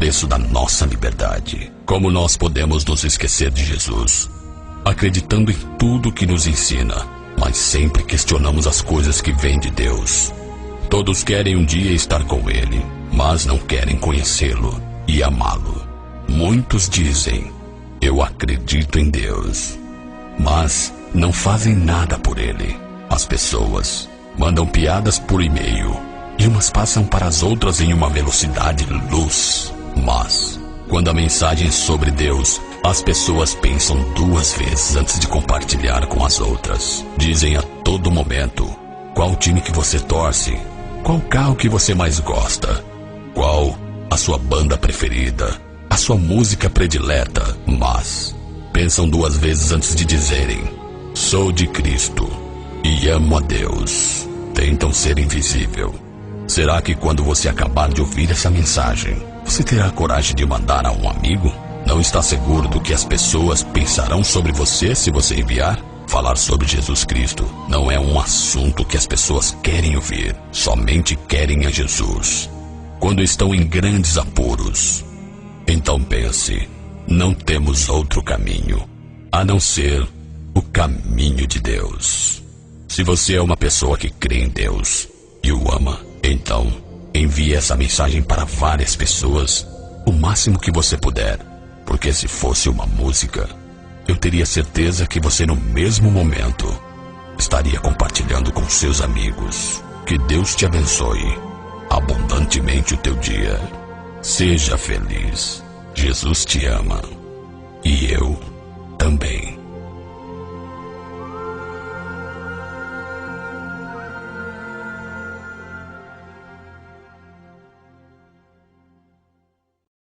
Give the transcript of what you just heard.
preço da nossa liberdade. Como nós podemos nos esquecer de Jesus? Acreditando em tudo que nos ensina, mas sempre questionamos as coisas que vêm de Deus. Todos querem um dia estar com Ele, mas não querem conhecê-lo e amá-lo. Muitos dizem: eu acredito em Deus, mas não fazem nada por Ele. As pessoas mandam piadas por e-mail e umas passam para as outras em uma velocidade luz. Mas, quando a mensagem é sobre Deus, as pessoas pensam duas vezes antes de compartilhar com as outras. Dizem a todo momento qual time que você torce, qual carro que você mais gosta, qual a sua banda preferida, a sua música predileta. Mas pensam duas vezes antes de dizerem: sou de Cristo e amo a Deus. Tentam ser invisível. Será que quando você acabar de ouvir essa mensagem, você terá coragem de mandar a um amigo? Não está seguro do que as pessoas pensarão sobre você se você enviar? Falar sobre Jesus Cristo não é um assunto que as pessoas querem ouvir. Somente querem a Jesus quando estão em grandes apuros. Então pense: não temos outro caminho a não ser o caminho de Deus. Se você é uma pessoa que crê em Deus e o ama, então envie essa mensagem para várias pessoas, o máximo que você puder, porque se fosse uma música, eu teria certeza que você no mesmo momento estaria compartilhando com seus amigos. Que Deus te abençoe abundantemente o teu dia. Seja feliz. Jesus te ama. E eu também.